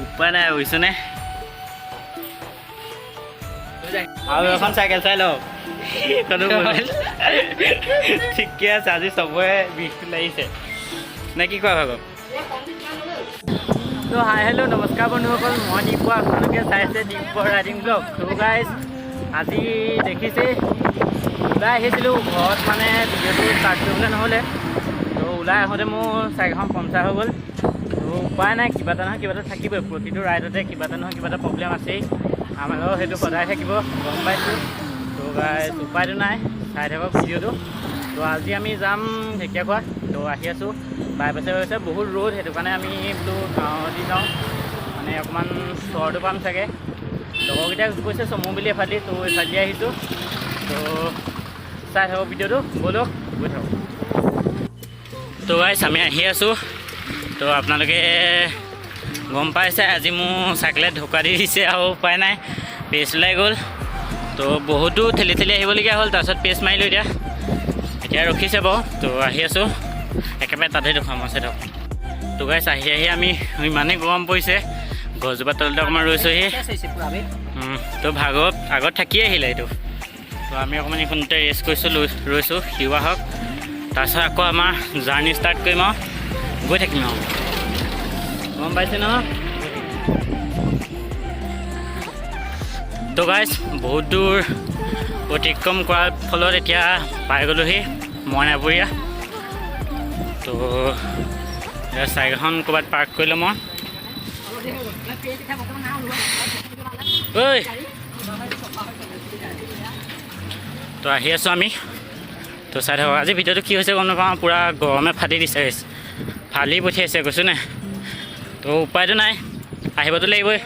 উপায় নাই বুজিছনে আৰু এখন চাইকেল চাই লওক ঠিকে আছে আজি চবৰে বিষটো লাগিছে নে কি কোৱা ভাগক তো হাই হেল্ল' নমস্কাৰ বন্ধুসকল মই দীপক আপোনালোকে চাইছে দীপৰ ৰাইডিং ব্লগ তো গাইজ আজি দেখিছে ওলাই আহিছিলোঁ ঘৰত মানে ভিডিঅ'টো ষ্টাৰ্ট কৰিবলৈ নহ'লে তো ওলাই আহোঁতে মোৰ চাইকেলখন পামচাৰ হৈ গ'ল তো উপায় নাই কিবা এটা নহয় কিবা এটা থাকিবই প্ৰতিটো ৰাইডতে কিবা এটা নহয় কিবা এটা প্ৰব্লেম আছেই আমাৰ লগত সেইটো সদায় থাকিব গম পাইছোঁ তো গাইজ উপায়টো নাই চাই থাকক ভিডিঅ'টো তো আজি আমি যাম ঢেকীয়াখোৱা তো আহি আছোঁ বাইপাছে হৈছে বহুত ৰ'দ সেইটো কাৰণে আমি বোলো গাঁৱত যাওঁ মানে অকণমান চৰটো পাম চাগে লগৰকেইটাক কৈছে চমু বুলি এফালি তো এইফালি আহিছোঁ তো চাই থাকক ভিডিঅ'টো ব'লক গৈ থাকক তো গাইজ আমি আহি আছোঁ তো আপোনালোকে গম পাইছে আজি মোৰ চাইকেলে ঢোকা দি দিছে আৰু উপায় নাই পেচ ওলাই গ'ল তো বহুতো ঠেলি ঠেলি আহিবলগীয়া হ'ল তাৰপিছত পেচ মাৰিলোঁ এতিয়া ৰখিছে বাৰু তো আহি আছোঁ একেবাৰে তাতে দেখুৱাম আছে ধৰক তো গাইজ আহি আমি ইমানেই গৰম পৰিছে গছজোপা তলতে অকণমান ৰৈছোঁহি তো ভাগত আগত থাকি আহিলে এইটো তো আমি অকণমান এইখনতে ৰেষ্ট কৰিছোঁ ৰৈছোঁ সিও আহক তাৰপিছত আকৌ আমাৰ জাৰ্ণি ষ্টাৰ্ট কৰিম আৰু গৈ থাকিম আৰু গম পাইছে ন তো গাইজ বহুত দূৰ অতিক্ৰম কৰাৰ ফলত এতিয়া পাই গ'লোহি মইনাপুৰীয়া তো চাইকেলখন ক'ৰবাত পাৰ্ক কৰিলোঁ মই ঐ তো আহি আছোঁ আমি তো চাই থাকক আজি ভিডিঅ'টো কি হৈছে গম নাপাওঁ পূৰা গৰমে ফাটি দিছে ফালি পঠিয়াইছে কৈছোঁ নে তো উপায়টো নাই আহিবতো লাগিবই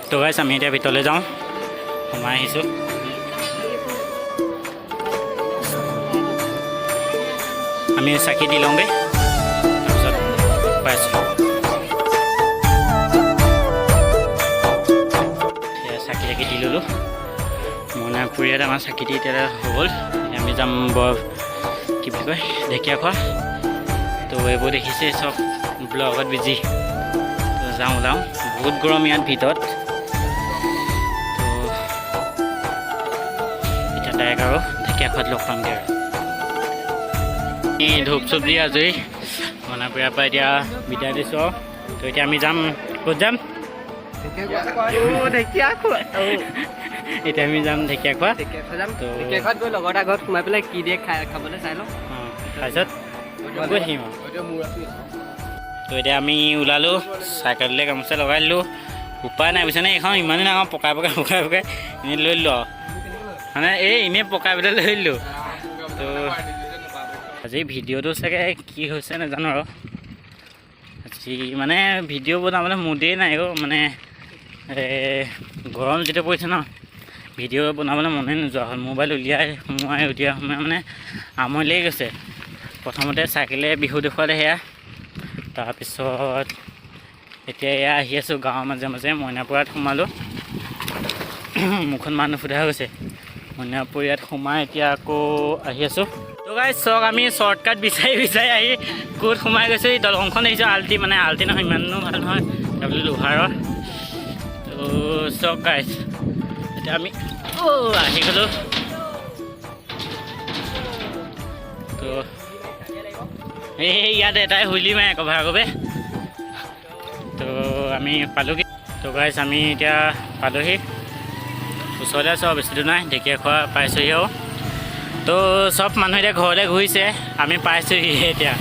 তো গাইছ আমি এতিয়া ভিতৰলৈ যাওঁ সোমাই আহিছোঁ আমি চাকি দি লওঁগৈ তাৰপিছত পাইছোঁ চাকি চাকি দি ল'লোঁ মইনাপুৰীয়াত আমাৰ চাকি দি এতিয়া হৈ গ'ল আমি যাম কি বুলি কয় ঢেকীয়াখোৱা তো এইবোৰ দেখিছে চব ব্লগত বিজি তো যাওঁ ওলাওঁ বহুত গৰম ইয়াত ভিতৰত তো এতিয়া ডাইৰেক্ট আৰু ঢেকীয়াখোৱাত লগ পামগৈ আৰু ধূপ চুপ দি আজৰি মইনাপুৰীয়াৰ পৰা এতিয়া বিদায় দিছোঁ আৰু তো এতিয়া আমি যাম ক'ত যাম এতিয়া আমি যাম ঢেকীয়াখোৱা তো ঢেকীয়াখোৱাত গৈ লগৰ এটা ঘৰত সোমাই পেলাই কি দিয়ে খাবলৈ চাই লওঁ তাৰপিছত গৈ থাকিম আৰু তো এতিয়া আমি ওলালোঁ চাইকেললৈ গামোচা লগাই দিলোঁ উপায় নাই বুজিছেনে এইখন ইমানেই ডাঙৰ পকাই এনেই লৈ দিলোঁ আৰু মানে এনেই পকাই পেলাই লৈ দিলোঁ তো আজি ভিডিঅ'টো চাগে কি হৈছে নাজানো আৰু আজি মানে ভিডিঅ' বনাবলৈ মুদেই নাই মানে গৰম যিটো পৰিছে ন ভিডিঅ' বনাবলৈ মনেই নোযোৱা হ'ল মোবাইল উলিয়াই সময় মানে আমনি লাগি গৈছে প্ৰথমতে চাইকেলে বিহু দেখুৱালে সেয়া তাৰপিছত এতিয়া এয়া আহি আছোঁ গাঁৱৰ মাজে মাজে মইনাপুৰীয়াত সোমালোঁ মুখখন মানুহ সোধা গৈছে মইনাপুৰীয়াত সোমাই এতিয়া আকৌ আহি আছোঁ তো গাইজ চাওক আমি শ্বৰ্টকাট বিচাৰি আহি ক'ত সোমাই গৈছোঁ এই দলংখন দেখিছোঁ আল্টি নহয় ইমানো ভাল নহয় তাৰপিছত লোহাৰৰ তো চাওক গাইজ এতিয়া আমি আহি গ'লোঁ তো ইয়াত এটাই হুইলি মাৰে কভাৰ কবে তো আমি পালোঁগৈ তো গাইজ আমি এতিয়া পালোঁহি ওচৰতে আছোঁ বেছি দূৰ নাই ঢেকীয়াখোৱা পাইছোঁহি আৰু তো চব মানুহ এতিয়া ঘৰলৈ ঘূৰিছে আমি পাইছোঁহি এতিয়া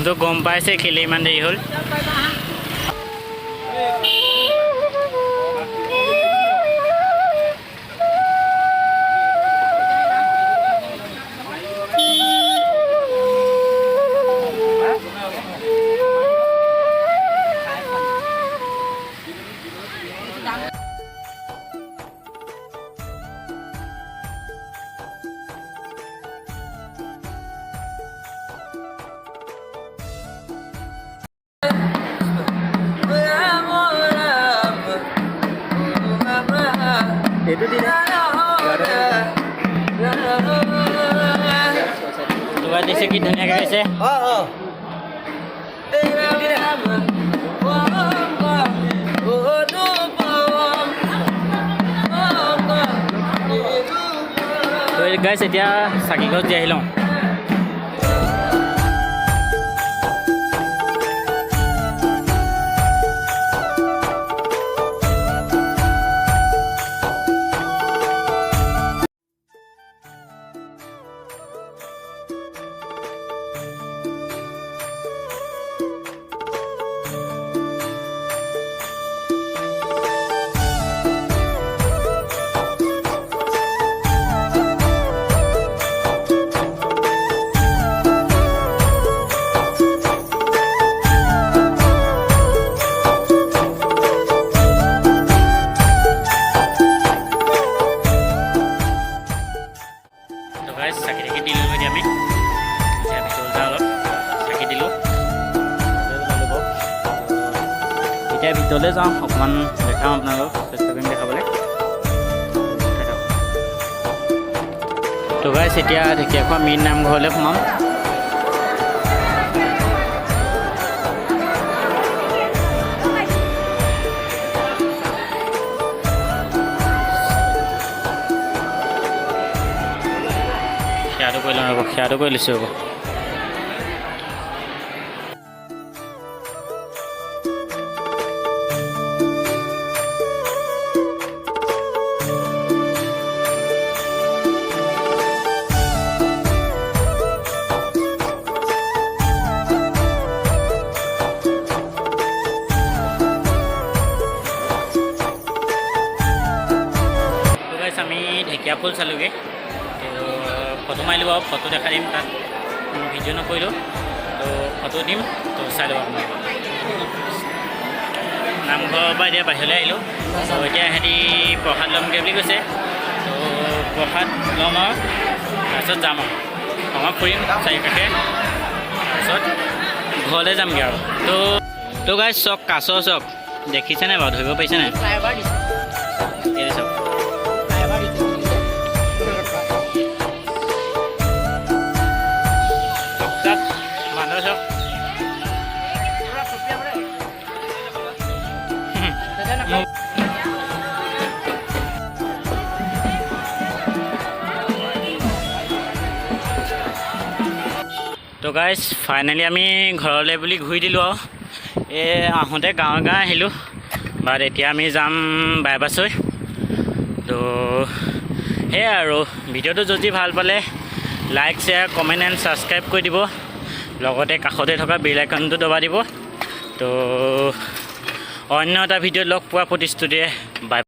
তো গম পাইছে কেলৈ ইমান দেৰি হ'ল itu tidak coba di segi dunia guys ya গাইছ এতিয়া চাকিগছ দি আহি লওঁ চাকি থাকি দিলোঁ এতিয়া আমি ভিতৰত যাওঁ অলপ চাকি দিলোঁ এতিয়া ভিতৰলৈ যাওঁ অকণমান দেখাওঁ আপোনালোকক চেষ্টা কৰিম দেখাবলৈ তো গাইছ এতিয়া ঢেকীয়াখোৱা মেইন নামঘৰলৈ সোমাম সেয়াটো কৰি লওঁ ৰ'ব সেয়াটো কৰি লৈছোঁ ৰ'ব আমি ঢেকীয়াফুল চালোঁগৈ ফটো মাৰিলোঁ বাৰু ফটো দেখাই দিম তাত ভিডিঅ' নকৰিলোঁ তো ফটো দিম তো চাই ল'ব আপোনালোকে নামঘৰৰ পৰা এতিয়া বাহিৰলৈ আহিলোঁ তো এতিয়া সিহঁতি প্ৰসাদ ল'মগৈ বুলি কৈছে তো প্ৰসাদ ল'ম আৰু তাৰপিছত যাম আৰু অকণমান ফুৰিম চাৰিকাষে তাৰপিছত ঘৰলৈ যামগৈ আৰু তো গাইছ চক কাছ চক দেখিছেনে বাৰু ধৰিব পাৰিছেনে এই চাওক তো গাইছ ফাইনেলি আমি ঘৰলৈ বুলি ঘূৰি দিলোঁ আৰু এই আহোঁতে গাঁৱে গাঁৱে আহিলোঁ বাট এতিয়া আমি যাম বাইপাছ হৈ তো সেয়াই আৰু ভিডিঅ'টো যদি ভাল পালে like share comment and subscribe কৰি দিব লগতে কাষতে থকা বেল আইকনটো দবাই দিব তো অন্য এটা ভিডিঅ'ত লগ পোৱা প্ৰতিশ্ৰুতিৰে বাই